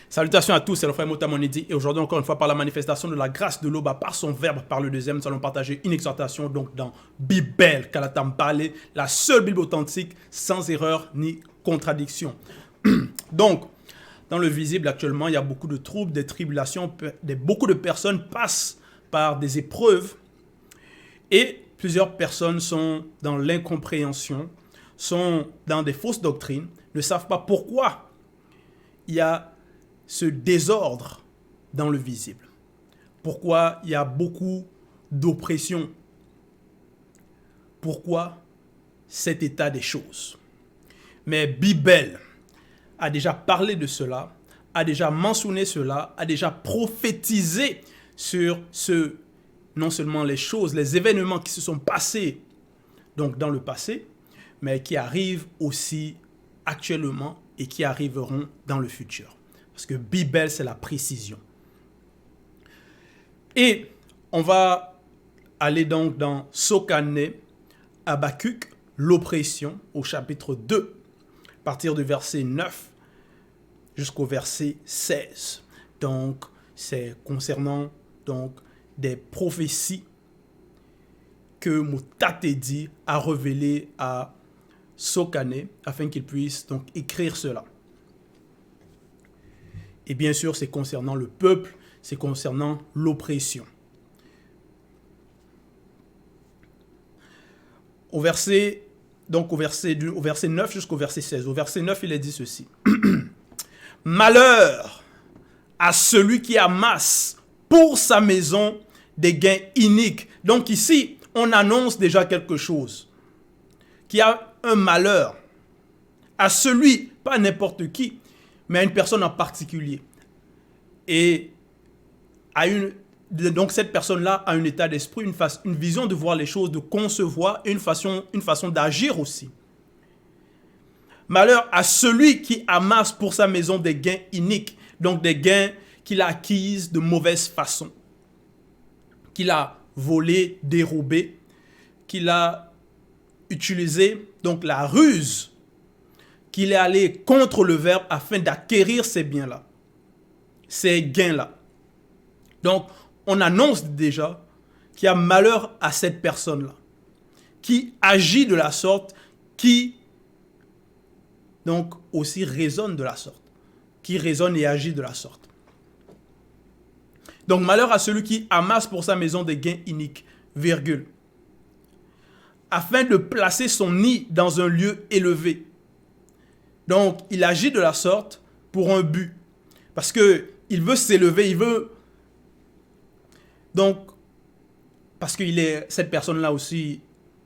Salutations à tous, c'est le frère Motamonidi et aujourd'hui encore une fois par la manifestation de la grâce de l'Oba, par son verbe, par le deuxième, nous allons partager une exhortation donc dans Bible, Kalatambale, la seule Bible authentique, sans erreur ni contradiction. Donc, dans le visible actuellement, il y a beaucoup de troubles, des tribulations, beaucoup de personnes passent par des épreuves et plusieurs personnes sont dans l'incompréhension, sont dans des fausses doctrines, ne savent pas pourquoi il y a ce désordre dans le visible. Pourquoi il y a beaucoup d'oppression? Pourquoi cet état des choses? Mais Bible a déjà parlé de cela, a déjà mentionné cela, a déjà prophétisé sur non seulement les choses, les événements qui se sont passés donc dans le passé, mais qui arrivent aussi actuellement et qui arriveront dans le futur. Parce que Bible, c'est la précision. Et on va aller donc dans Sokane, Habakkuk, l'oppression, au chapitre 2, à partir du verset 9 jusqu'au verset 16. Donc, c'est concernant donc, des prophéties que Mutatedi a révélées à Sokane afin qu'il puisse donc écrire cela. Et bien sûr, c'est concernant le peuple, c'est concernant l'oppression. Au verset 9 jusqu'au verset 16. Au verset 9, il est dit ceci. Malheur à celui qui amasse pour sa maison des gains iniques. Donc ici, on annonce déjà quelque chose. Qu'il y a un malheur à celui, pas n'importe qui, mais à une personne en particulier. Et donc cette personne-là a un état d'esprit, une vision de voir les choses, de concevoir, et une façon d'agir aussi. Malheur à celui qui amasse pour sa maison des gains iniques, donc des gains qu'il a acquis de mauvaise façon, qu'il a volé, dérobé, qu'il a utilisé, donc la ruse, qu'il est allé contre le verbe afin d'acquérir ces biens-là, ces gains-là. Donc, on annonce déjà qu'il y a malheur à cette personne-là, qui agit de la sorte, qui donc aussi raisonne de la sorte, qui raisonne et agit de la sorte. Donc, malheur à celui qui amasse pour sa maison des gains iniques, virgule, afin de placer son nid dans un lieu élevé. Donc, il agit de la sorte pour un but. Parce qu'il veut s'élever, il veut... Donc, parce que cette personne-là aussi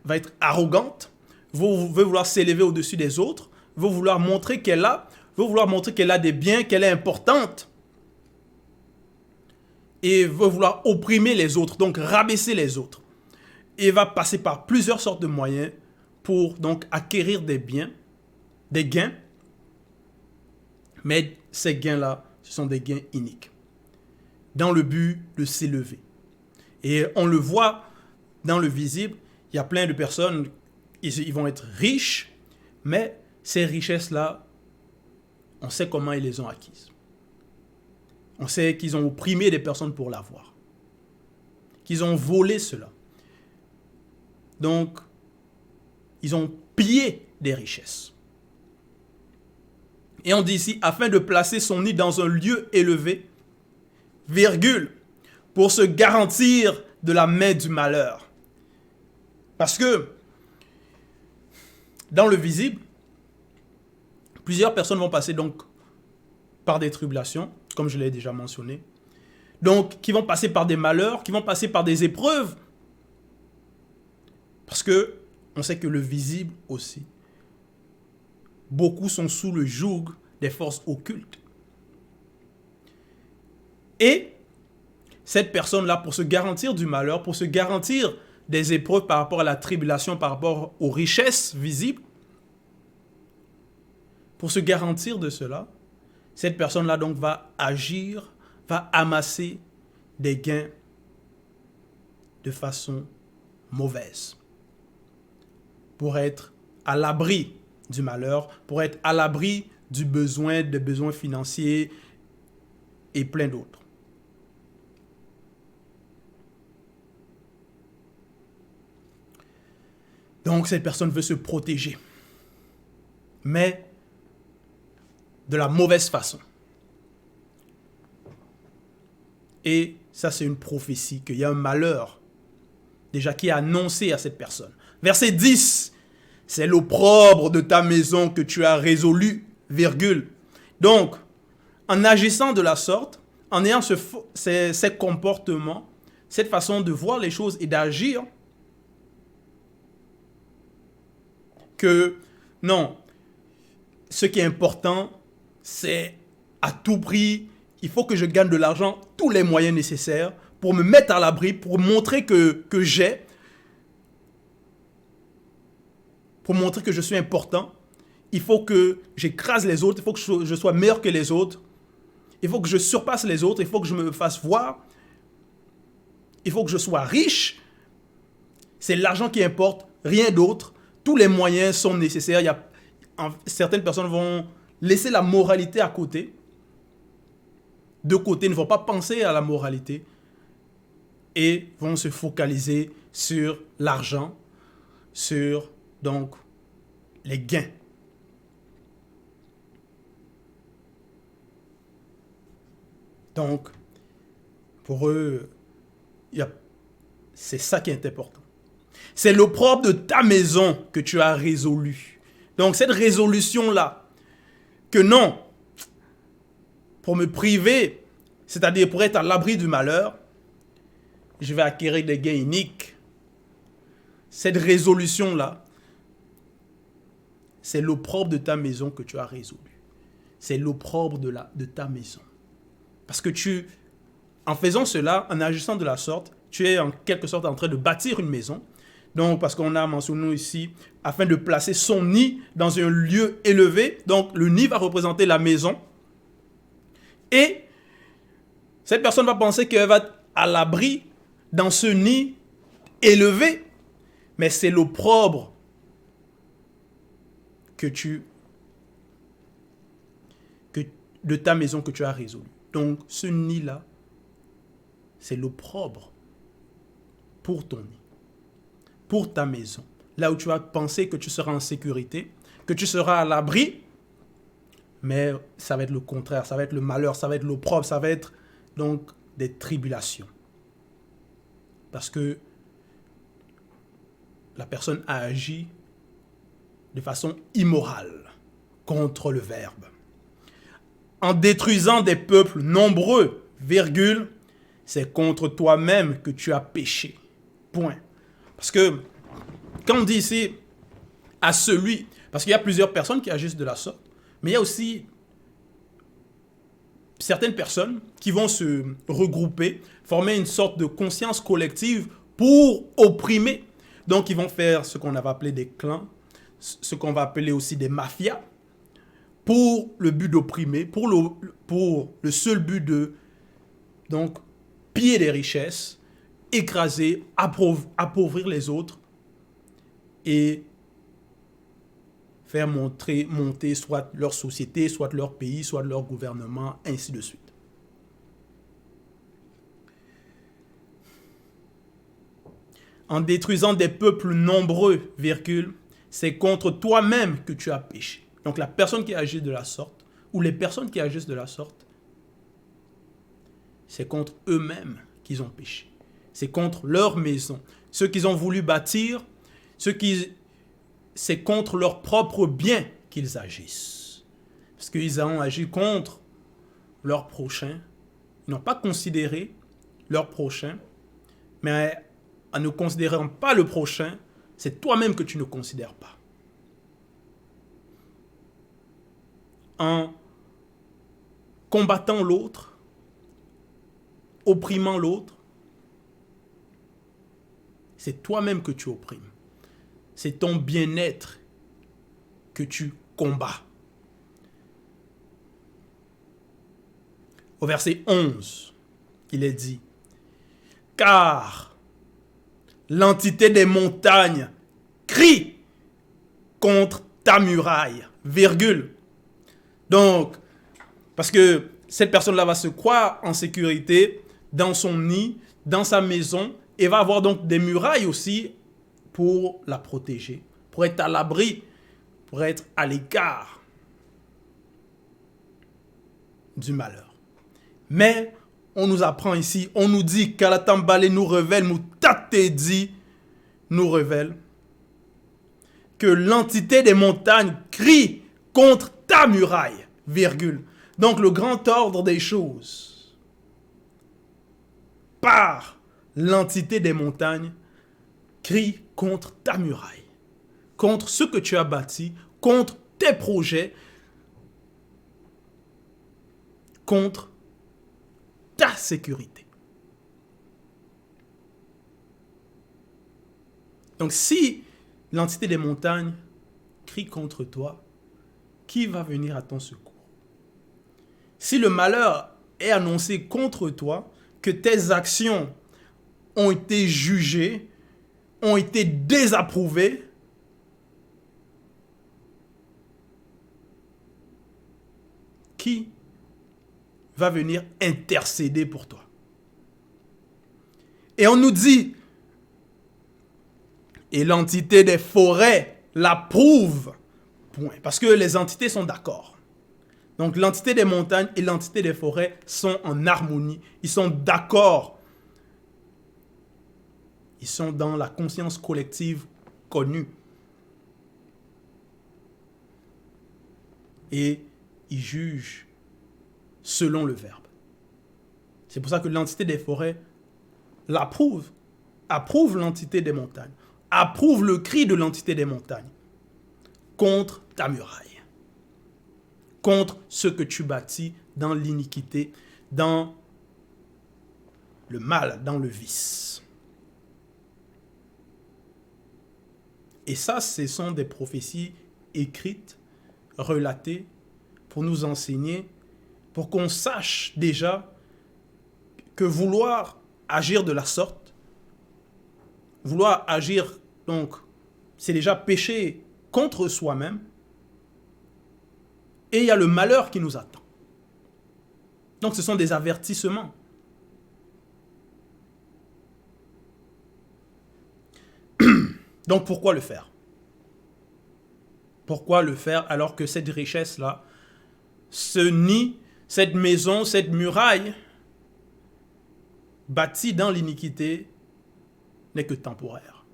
va être arrogante, veut vouloir s'élever au-dessus des autres, veut vouloir montrer qu'elle a des biens, qu'elle est importante, et veut vouloir opprimer les autres, donc rabaisser les autres. Et va passer par plusieurs sortes de moyens pour donc acquérir des biens, des gains, mais ces gains-là, ce sont des gains iniques, dans le but de s'élever. Et on le voit dans le visible, il y a plein de personnes, ils vont être riches, mais ces richesses-là, on sait comment ils les ont acquises. On sait qu'ils ont opprimé des personnes pour l'avoir, qu'ils ont volé cela. Donc, ils ont pillé des richesses. Et on dit ici, afin de placer son nid dans un lieu élevé, virgule, pour se garantir de la main du malheur. Parce que, dans le visible, plusieurs personnes vont passer donc par des tribulations, comme je l'ai déjà mentionné. Donc, qui vont passer par des malheurs, qui vont passer par des épreuves. Parce que, on sait que le visible aussi, beaucoup sont sous le joug des forces occultes. Et cette personne-là, pour se garantir du malheur, pour se garantir des épreuves par rapport à la tribulation, par rapport aux richesses visibles, pour se garantir de cela, cette personne-là donc va agir, va amasser des gains de façon mauvaise, pour être à l'abri du malheur, pour être à l'abri du besoin, des besoins financiers, et plein d'autres. Donc, cette personne veut se protéger, mais de la mauvaise façon. Et ça, c'est une prophétie, qu'il y a un malheur déjà qui est annoncé à cette personne. Verset 10, c'est l'opprobre de ta maison que tu as résolu, virgule. Donc, en agissant de la sorte, en ayant ces comportements, cette façon de voir les choses et d'agir, que non, ce qui est important, c'est à tout prix, il faut que je gagne de l'argent, tous les moyens nécessaires pour me mettre à l'abri, pour montrer que j'ai, pour montrer que je suis important. Il faut que j'écrase les autres, il faut que je sois meilleur que les autres, il faut que je surpasse les autres, il faut que je me fasse voir, il faut que je sois riche. C'est l'argent qui importe, rien d'autre. Tous les moyens sont nécessaires. Certaines personnes vont laisser la moralité à côté. De côté, ne vont pas penser à la moralité et vont se focaliser sur l'argent, sur donc les gains. Donc, pour eux, c'est ça qui est important. C'est l'opprobre de ta maison que tu as résolu. Donc, cette résolution-là, que non, pour me priver, c'est-à-dire pour être à l'abri du malheur, je vais acquérir des gains iniques. Cette résolution-là, c'est l'opprobre de ta maison que tu as résolu. C'est l'opprobre de ta maison. Parce que en faisant cela, en agissant de la sorte, tu es en quelque sorte en train de bâtir une maison. Donc, parce qu'on a mentionné ici, afin de placer son nid dans un lieu élevé. Donc, le nid va représenter la maison. Et cette personne va penser qu'elle va être à l'abri dans ce nid élevé. Mais c'est l'opprobre de ta maison que tu as résolu. Donc, ce nid-là, c'est l'opprobre pour ton nid, pour ta maison. Là où tu vas penser que tu seras en sécurité, que tu seras à l'abri, mais ça va être le contraire, ça va être le malheur, ça va être l'opprobre, ça va être donc des tribulations. Parce que la personne a agi de façon immorale contre le Verbe. En détruisant des peuples nombreux, virgule, c'est contre toi-même que tu as péché. Point. Parce que, quand on dit ici, à celui, parce qu'il y a plusieurs personnes qui agissent de la sorte, mais il y a aussi certaines personnes qui vont se regrouper, former une sorte de conscience collective pour opprimer. Donc, ils vont faire ce qu'on va appeler des clans, ce qu'on va appeler aussi des mafias, pour le but d'opprimer, pour le seul but de donc piller des richesses, écraser, appauvrir les autres et faire monter soit leur société, soit leur pays, soit leur gouvernement, ainsi de suite. En détruisant des peuples nombreux, virgule, c'est contre toi-même que tu as péché. Donc la personne qui agit de la sorte, ou les personnes qui agissent de la sorte, c'est contre eux-mêmes qu'ils ont péché. C'est contre leur maison. Ceux qu'ils ont voulu bâtir, c'est contre leur propre bien qu'ils agissent. Parce qu'ils ont agi contre leur prochain. Ils n'ont pas considéré leur prochain, mais en ne considérant pas le prochain, c'est toi-même que tu ne considères pas. En combattant l'autre, opprimant l'autre, c'est toi-même que tu opprimes. C'est ton bien-être que tu combats. Au verset 11, il est dit, « Car l'entité des montagnes crie contre ta muraille. » Virgule. Donc, parce que cette personne-là va se croire en sécurité dans son nid, dans sa maison, et va avoir donc des murailles aussi pour la protéger, pour être à l'abri, pour être à l'écart du malheur. Mais on nous apprend ici, on nous dit qu'Alatambale nous révèle, Moutate dit nous révèle que l'entité des montagnes crie contre ta muraille, virgule. Donc le grand ordre des choses, par l'entité des montagnes, crie contre ta muraille, contre ce que tu as bâti, contre tes projets, contre ta sécurité. Donc si l'entité des montagnes crie contre toi, qui va venir à ton secours? Si le malheur est annoncé contre toi, que tes actions ont été jugées, ont été désapprouvées, qui va venir intercéder pour toi? Et on nous dit, et l'entité des forêts l'approuve, point. Parce que les entités sont d'accord. Donc l'entité des montagnes et l'entité des forêts sont en harmonie. Ils sont d'accord. Ils sont dans la conscience collective connue. Et ils jugent selon le verbe. C'est pour ça que l'entité des forêts l'approuve, approuve l'entité des montagnes, approuve le cri de l'entité des montagnes contre ta muraille, contre ce que tu bâtis dans l'iniquité, dans le mal, dans le vice. Et ça, ce sont des prophéties écrites, relatées, pour nous enseigner, pour qu'on sache déjà que vouloir agir de la sorte, vouloir agir, donc, c'est déjà pécher contre soi-même, et il y a le malheur qui nous attend. Donc ce sont des avertissements. Donc pourquoi le faire? Pourquoi le faire alors que cette richesse-là, ce nid, cette maison, cette muraille bâtie dans l'iniquité n'est que temporaire,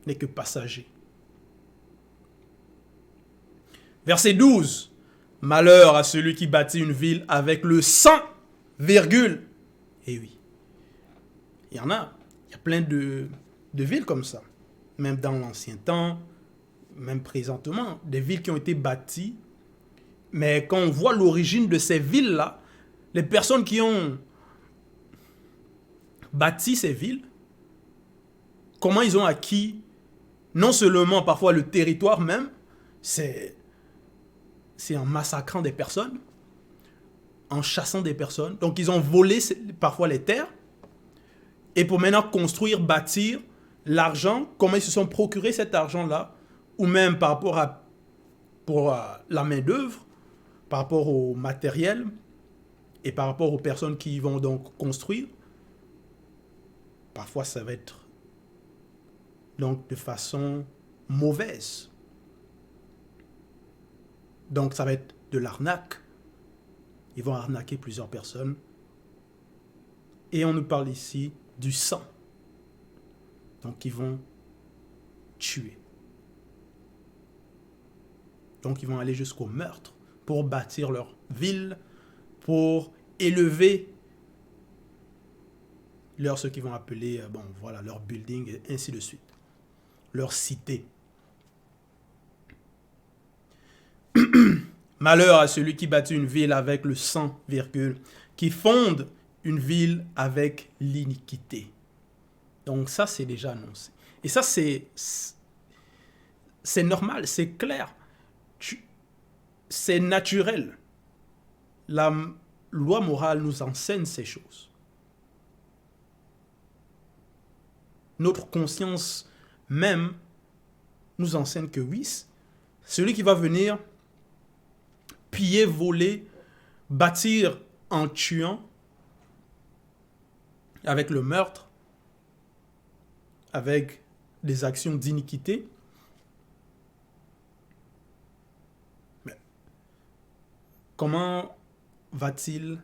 n'est que passager. Verset 12. Malheur à celui qui bâtit une ville avec le sang, virgule. Et oui, il y a plein de villes comme ça. Même dans l'ancien temps, même présentement, des villes qui ont été bâties. Mais quand on voit l'origine de ces villes-là, les personnes qui ont bâti ces villes, comment ils ont acquis non seulement parfois le territoire même, c'est en massacrant des personnes, en chassant des personnes. Donc ils ont volé parfois les terres. Et pour maintenant construire, bâtir, l'argent, comment ils se sont procurés cet argent-là, ou même par rapport pour la main-d'œuvre, par rapport au matériel, et par rapport aux personnes qui vont donc construire. Parfois, ça va être donc de façon mauvaise. Donc, ça va être de l'arnaque. Ils vont arnaquer plusieurs personnes. Et on nous parle ici du sang. Donc, ils vont tuer. Donc, ils vont aller jusqu'au meurtre pour bâtir leur ville, pour élever ce qu'ils vont appeler, leur building, et ainsi de suite. Leur cité. Malheur à celui qui bâtit une ville avec le sang, virgule, qui fonde une ville avec l'iniquité. Donc ça, c'est déjà annoncé. Et ça, c'est normal, c'est clair. C'est naturel. La loi morale nous enseigne ces choses. Notre conscience même nous enseigne que oui, celui qui va venir piller, voler, bâtir en tuant, avec le meurtre, avec des actions d'iniquité. Mais comment va-t-il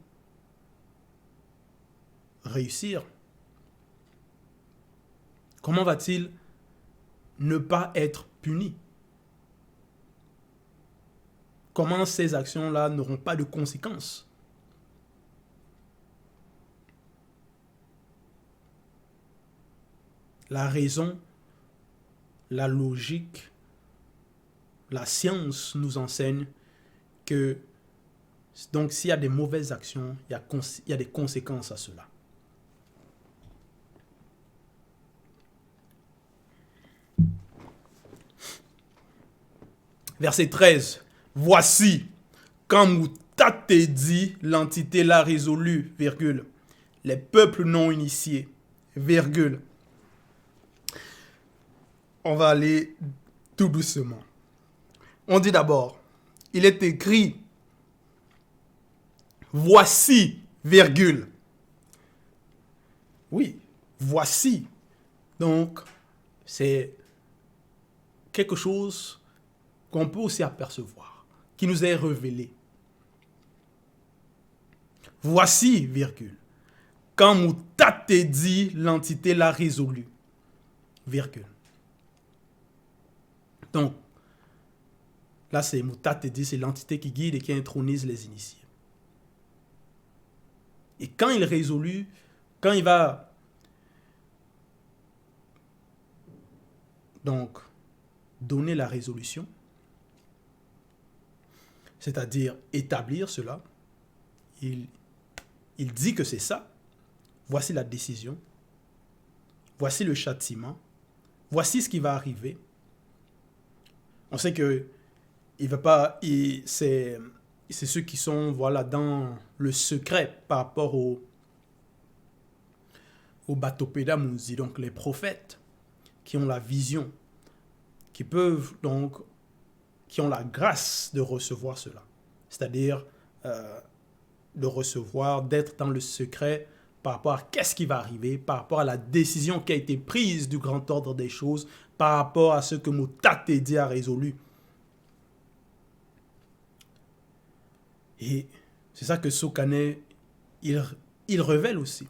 réussir? Comment va-t-il ne pas être puni? Comment ces actions-là n'auront pas de conséquences? La raison, la logique, la science nous enseigne que donc s'il y a des mauvaises actions, il y a des conséquences à cela. Verset 13. Voici, quand Mouta te dit, l'entité l'a résolu, virgule, les peuples non initiés, virgule. On va aller tout doucement. On dit d'abord, il est écrit, voici, virgule. Oui, voici. Donc, c'est quelque chose qu'on peut aussi apercevoir, qui nous est révélé. Voici, virgule. Quand Mouta te dit, l'entité l'a résolu, virgule. Donc, là, c'est Mouta te dit, c'est l'entité qui guide et qui intronise les initiés. Et quand il résolut, quand il va donc donner la résolution, c'est-à-dire établir cela, il dit que c'est ça. Voici la décision. Voici le châtiment. Voici ce qui va arriver. On sait que il va pas, c'est ceux qui sont dans le secret par rapport au Batopéda Mouzi, donc les prophètes qui ont la vision, qui ont la grâce de recevoir cela. C'est-à-dire de recevoir, d'être dans le secret par rapport à qu'est-ce qui va arriver, par rapport à la décision qui a été prise du grand ordre des choses, par rapport à ce que Mouta te dit a résolu. Et c'est ça que Sokane, il révèle aussi.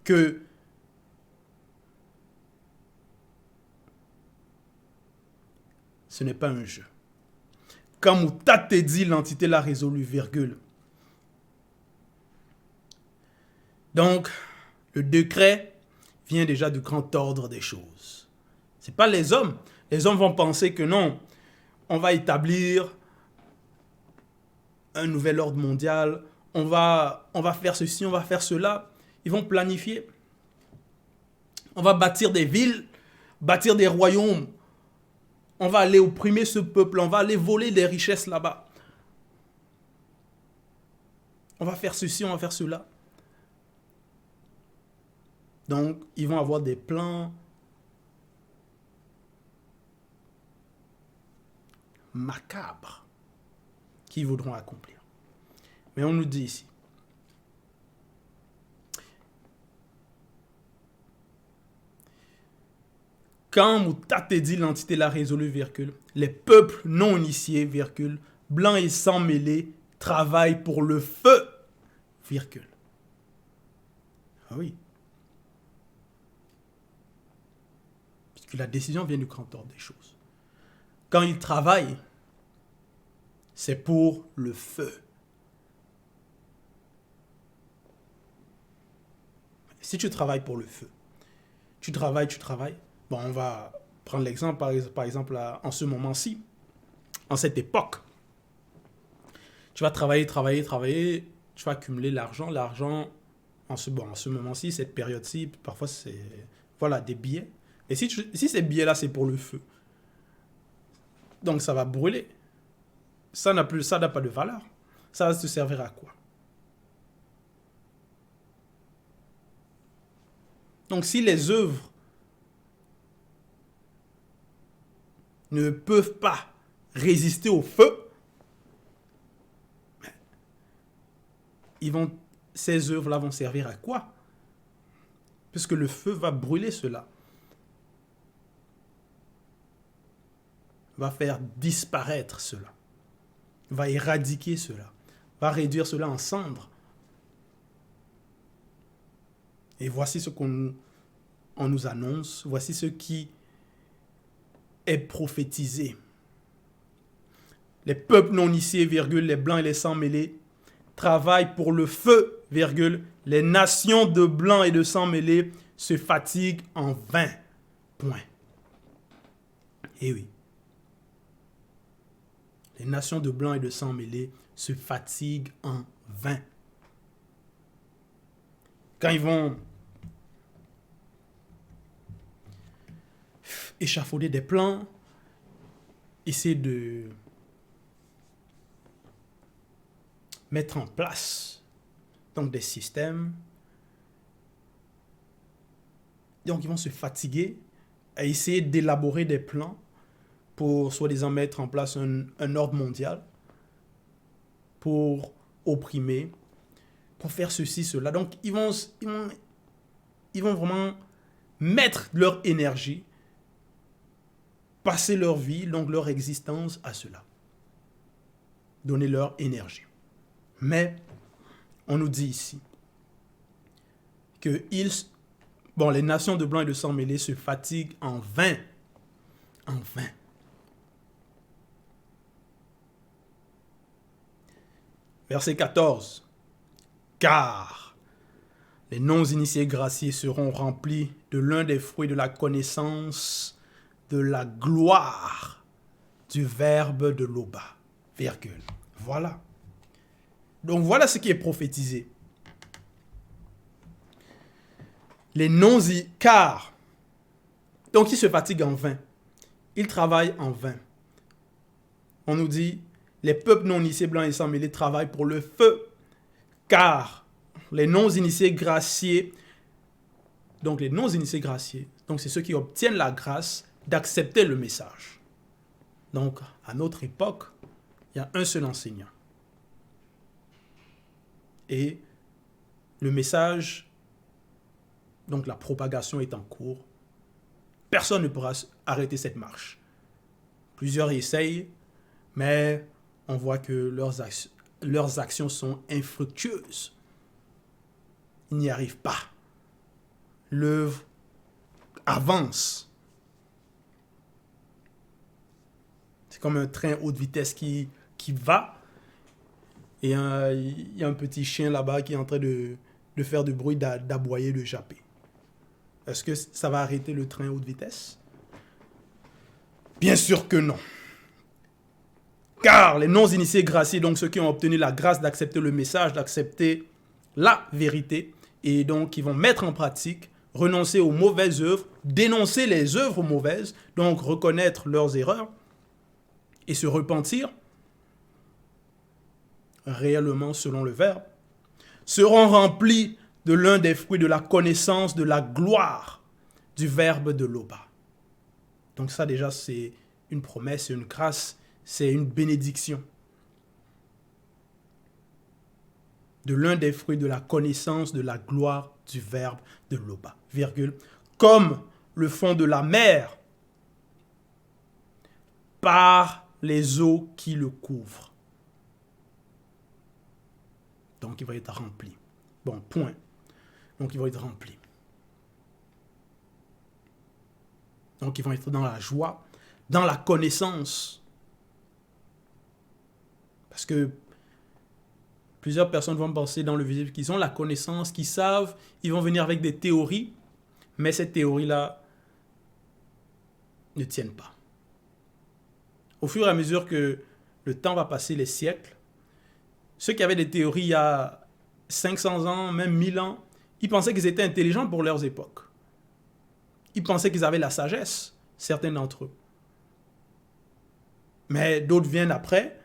Que ce n'est pas un jeu. Quand Mouta te dit, l'entité l'a résolu, virgule. Donc, le décret vient déjà du grand ordre des choses. Ce n'est pas les hommes. Les hommes vont penser que non, on va établir un nouvel ordre mondial, on va faire ceci, on va faire cela. Ils vont planifier. On va bâtir des villes, bâtir des royaumes. On va aller opprimer ce peuple, on va aller voler des richesses là-bas. On va faire ceci, on va faire cela. Donc, ils vont avoir des plans macabres qu'ils voudront accomplir. Mais on nous dit ici, quand Mouta te dit, l'entité l'a résolu, virgule, les peuples non initiés, virgule, blancs et sans mêlés, travaillent pour le feu, virgule. Ah oui. Puisque la décision vient du grand ordre des choses. Quand ils travaillent, c'est pour le feu. Si tu travailles pour le feu, tu travailles. Bon, on va prendre l'exemple, par exemple, en ce moment-ci, en cette époque. Tu vas travailler, tu vas accumuler l'argent. L'argent, en ce moment-ci, cette période-ci, parfois c'est des billets. Et si ces billets-là, c'est pour le feu, donc ça va brûler. Ça n'a pas de valeur. Ça va te servir à quoi? Donc si les œuvres ne peuvent pas résister au feu, ces œuvres-là vont servir à quoi? Puisque le feu va brûler cela, va faire disparaître cela, va éradiquer cela, va réduire cela en cendres. Et voici ce qu'on nous annonce, voici ce qui est prophétisé. Les peuples non initiés, virgule, les blancs et les sang mêlés, travaillent pour le feu, virgule, les nations de blancs et de sang mêlés se fatiguent en vain. Point. Eh oui. Les nations de blancs et de sang mêlés se fatiguent en vain. Quand ils vont échafauder des plans, essayer de mettre en place donc des systèmes. Donc ils vont se fatiguer à essayer d'élaborer des plans pour soi-disant mettre en place un ordre mondial, pour opprimer, pour faire ceci, cela. Donc ils vont vraiment mettre leur énergie, passer leur vie, donc leur existence à cela. Donner leur énergie. Mais on nous dit ici que les nations de blanc et de sang mêlés se fatiguent en vain. En vain. Verset 14. Car les non-initiés graciés seront remplis de l'un des fruits de la connaissance de la gloire du verbe de l'Oba. Virgule. Voilà. Donc voilà ce qui est prophétisé. Les non-initiés, car, donc ils se fatiguent en vain. Ils travaillent en vain. On nous dit, les peuples non-initiés blancs et sang mêlés travaillent pour le feu, car les non-initiés graciés, donc les non-initiés graciés, donc c'est ceux qui obtiennent la grâce d'accepter le message. Donc, à notre époque, il y a un seul enseignant. Et le message, donc la propagation est en cours. Personne ne pourra arrêter cette marche. Plusieurs essayent, mais on voit que leurs actions sont infructueuses. Ils n'y arrivent pas. L'œuvre avance. C'est comme un train haute vitesse qui va. Et il y a un petit chien là-bas qui est en train de faire du bruit, d'aboyer, de japper. Est-ce que ça va arrêter le train haute vitesse? Bien sûr que non. Car les non-initiés graciés, donc ceux qui ont obtenu la grâce d'accepter le message, d'accepter la vérité, et donc qui vont mettre en pratique, renoncer aux mauvaises œuvres, dénoncer les œuvres mauvaises, donc reconnaître leurs erreurs et se repentir, réellement selon le verbe, seront remplis de l'un des fruits de la connaissance de la gloire du verbe de l'Oba. Donc ça déjà c'est une promesse, c'est une grâce, c'est une bénédiction. De l'un des fruits de la connaissance de la gloire du verbe de l'Oba, virgule, comme le fond de la mer par les eaux qui le couvrent. Donc il va être rempli. Bon, point. Donc ils vont être remplis. Donc ils vont être dans la joie, dans la connaissance. Parce que plusieurs personnes vont penser dans le visible qu'ils ont la connaissance, qu'ils savent, ils vont venir avec des théories, mais ces théories-là ne tiennent pas. Au fur et à mesure que le temps va passer, les siècles, ceux qui avaient des théories il y a 500 ans, même 1000 ans, ils pensaient qu'ils étaient intelligents pour leurs époques. Ils pensaient qu'ils avaient la sagesse, certains d'entre eux. Mais d'autres viennent après,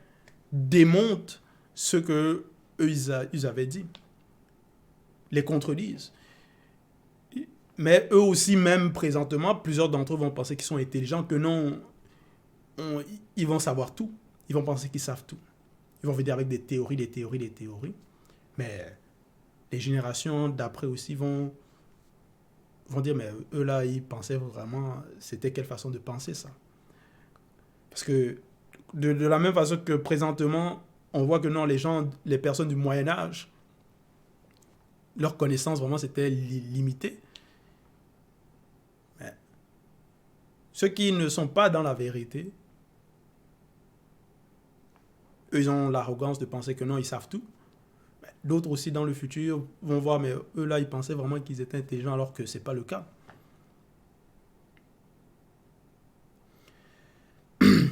démontent ce que eux ils avaient dit, les contredisent. Mais eux aussi, même présentement, plusieurs d'entre eux vont penser qu'ils sont intelligents, que non, ils vont savoir tout. Ils vont penser qu'ils savent tout. Ils vont venir avec des théories, des théories, des théories. Mais les générations d'après aussi vont dire, mais eux là, ils pensaient vraiment, c'était quelle façon de penser ça? Parce que de la même façon que présentement, on voit que non, les personnes du Moyen-Âge, leur connaissance vraiment c'était limité. Mais ceux qui ne sont pas dans la vérité, eux, ils ont l'arrogance de penser que non, ils savent tout. D'autres aussi dans le futur vont voir, mais eux là, ils pensaient vraiment qu'ils étaient intelligents alors que ce n'est pas le cas.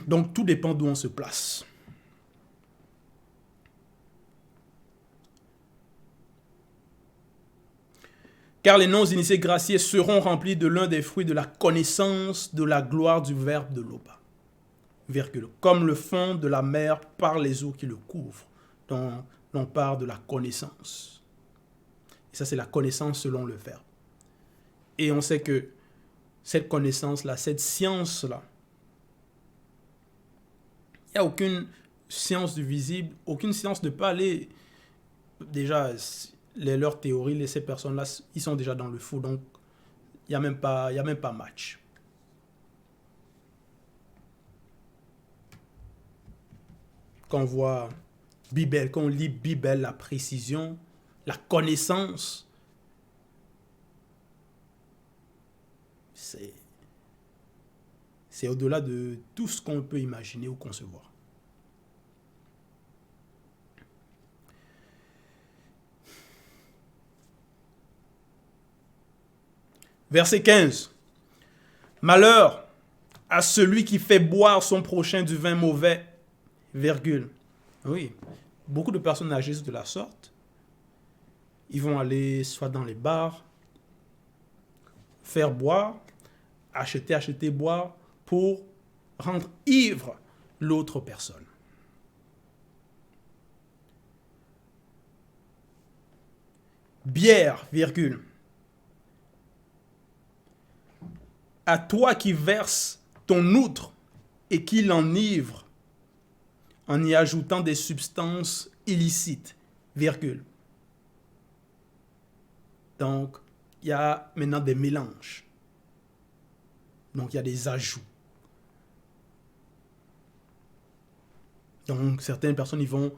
Donc tout dépend d'où on se place. Car les non-initiés graciés seront remplis de l'un des fruits de la connaissance de la gloire du Verbe de l'Oba. Virgule. Comme le fond de la mer par les eaux qui le couvrent. Donc, on parle de la connaissance. Et ça, c'est la connaissance selon le Verbe. Et on sait que cette connaissance-là, cette science-là, il n'y a aucune science du visible, aucune science ne peut aller. Déjà, leurs théories, ces personnes-là, ils sont déjà dans le faux. Donc, il n'y a même pas match. Quand on voit Bible, quand on lit Bible, la précision, la connaissance, c'est au-delà de tout ce qu'on peut imaginer ou concevoir. Verset 15. Malheur à celui qui fait boire son prochain du vin mauvais, virgule. Oui, beaucoup de personnes agissent de la sorte. Ils vont aller soit dans les bars, faire boire, acheter, boire pour rendre ivre l'autre personne. Bière, virgule. À toi qui verses ton outre et qui l'enivre en y ajoutant des substances illicites, virgule. Donc, il y a maintenant des mélanges. Donc, il y a des ajouts. Donc, certaines personnes, ils vont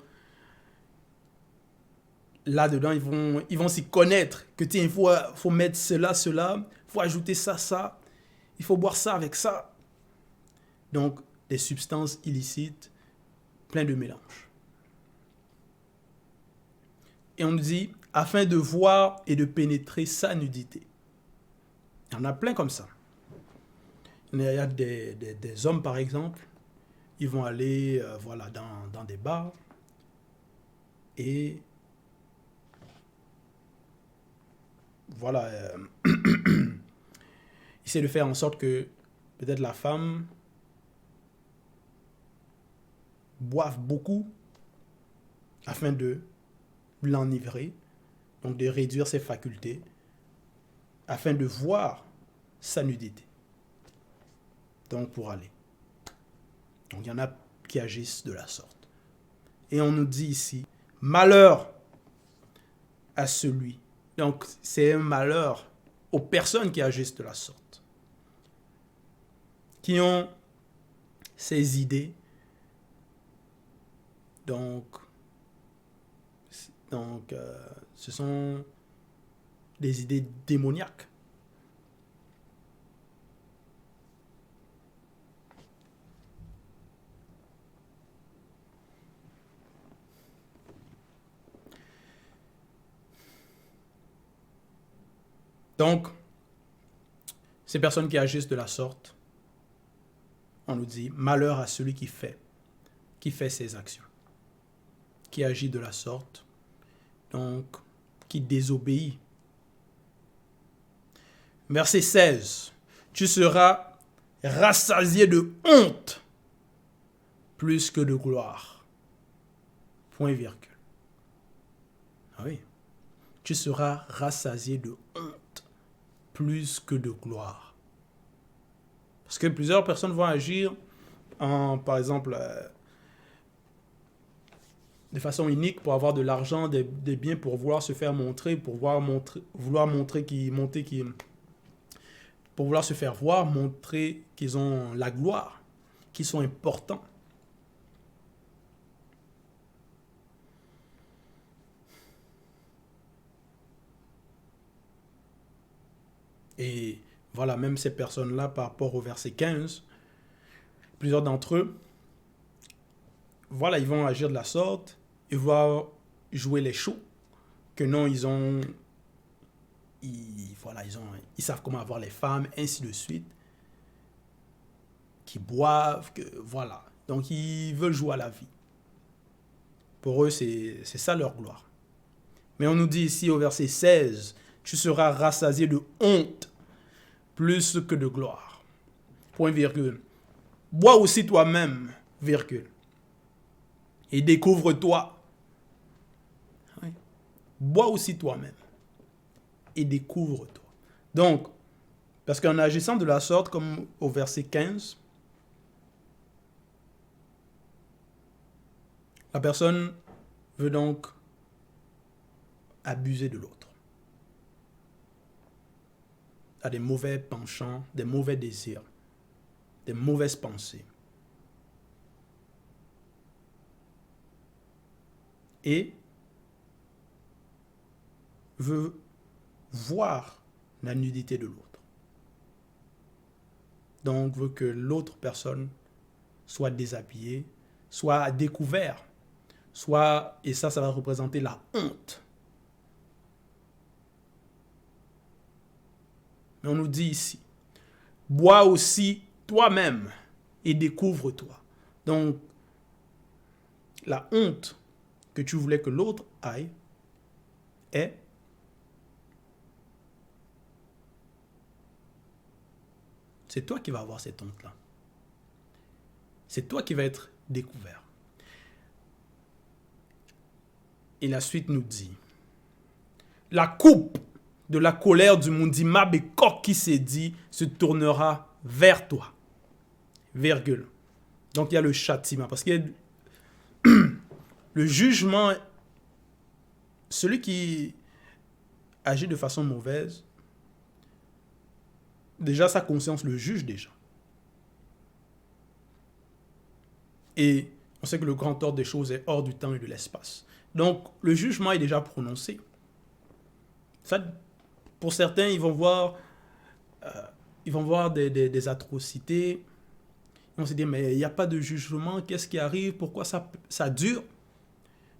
là-dedans, ils vont s'y connaître. Que tiens, il faut mettre cela, il faut ajouter ça. Il faut boire ça avec ça. Donc, des substances illicites, plein de mélanges. Et on nous dit, afin de voir et de pénétrer sa nudité. Il y en a plein comme ça. Il y a des hommes, par exemple, ils vont aller dans des bars et essayer de faire en sorte que peut-être la femme boive beaucoup afin de l'enivrer, donc de réduire ses facultés, afin de voir sa nudité. Donc pour aller. Donc il y en a qui agissent de la sorte. Et on nous dit ici, malheur à celui. Donc c'est un malheur aux personnes qui agissent de la sorte, qui ont ces idées. Donc ce sont des idées démoniaques. Donc, ces personnes qui agissent de la sorte, on nous dit, malheur à celui qui fait ces actions, qui agit de la sorte, donc qui désobéit. Verset 16, tu seras rassasié de honte plus que de gloire. Point virgule. Ah oui, tu seras rassasié de honte plus que de gloire. Parce que plusieurs personnes vont agir par exemple, de façon unique pour avoir de l'argent, des biens pour vouloir se faire montrer, pour vouloir montrer pour vouloir se faire voir, montrer qu'ils ont la gloire, qu'ils sont importants. Et voilà, même ces personnes-là, par rapport au verset 15, plusieurs d'entre eux, voilà, ils vont agir de la sorte, ils vont jouer les shows, que non, ils savent comment avoir les femmes, ainsi de suite, qui boivent, que voilà. Donc, ils veulent jouer à la vie. Pour eux, c'est ça leur gloire. Mais on nous dit ici au verset 16, tu seras rassasié de honte plus que de gloire. Point virgule. Bois aussi toi-même, virgule. Et découvre-toi. Oui. Bois aussi toi-même. Et découvre-toi. Donc, parce qu'en agissant de la sorte, comme au verset 15, la personne veut donc abuser de l'autre. A des mauvais penchants, des mauvais désirs, des mauvaises pensées. Et veut voir la nudité de l'autre. Donc, veut que l'autre personne soit déshabillée, soit à découvert, soit, et ça va représenter la honte. Mais on nous dit ici, bois aussi toi-même et découvre-toi. Donc, la honte que tu voulais que l'autre aille est c'est toi qui vas avoir cette honte-là. C'est toi qui vas être découvert. Et la suite nous dit, la coupe de la colère du Mundima Bekok qui s'est dit se tournera vers toi. Virgule. Donc il y a le châtiment. Parce que le jugement, celui qui agit de façon mauvaise, déjà sa conscience le juge déjà. Et on sait que le grand ordre des choses est hors du temps et de l'espace. Donc le jugement est déjà prononcé. Ça, pour certains, ils vont voir des atrocités. Ils vont se dire, mais il n'y a pas de jugement, qu'est-ce qui arrive, pourquoi ça dure?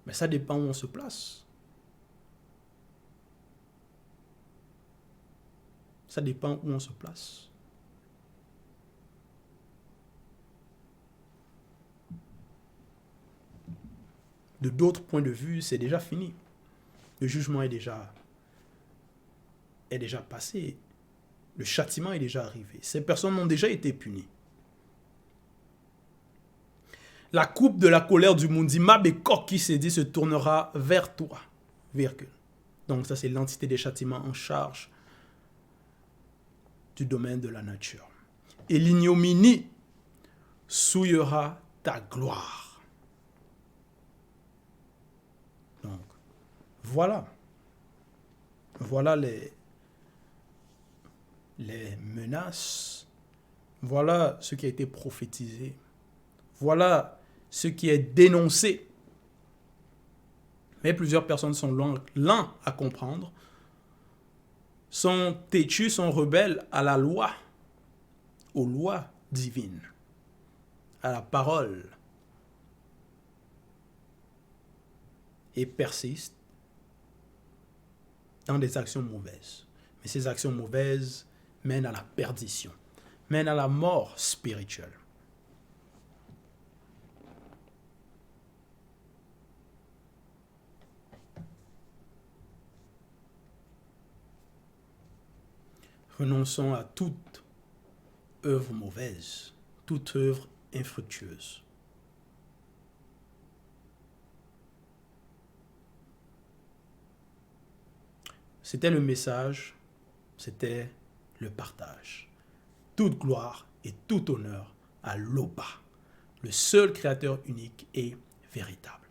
Mais ça dépend où on se place. Ça dépend où on se place. De d'autres points de vue, c'est déjà fini. Le jugement est déjà passé. Le châtiment est déjà arrivé. Ces personnes ont déjà été punies. La coupe de la colère du Mundima Bekok qui s'est dit se tournera vers toi. Virgule. Donc ça, c'est l'entité des châtiments en charge du domaine de la nature. Et l'ignominie souillera ta gloire. Donc, voilà. Voilà les menaces. Voilà ce qui a été prophétisé. Voilà ce qui est dénoncé. Mais plusieurs personnes sont lents à comprendre, sont têtus, sont rebelles à la loi, aux lois divines, à la parole, et persistent dans des actions mauvaises. Mais ces actions mauvaises mènent à la perdition, mènent à la mort spirituelle. Renonçons à toute œuvre mauvaise, toute œuvre infructueuse. C'était le message, c'était le partage. Toute gloire et tout honneur à l'Oba. le seul créateur unique et véritable.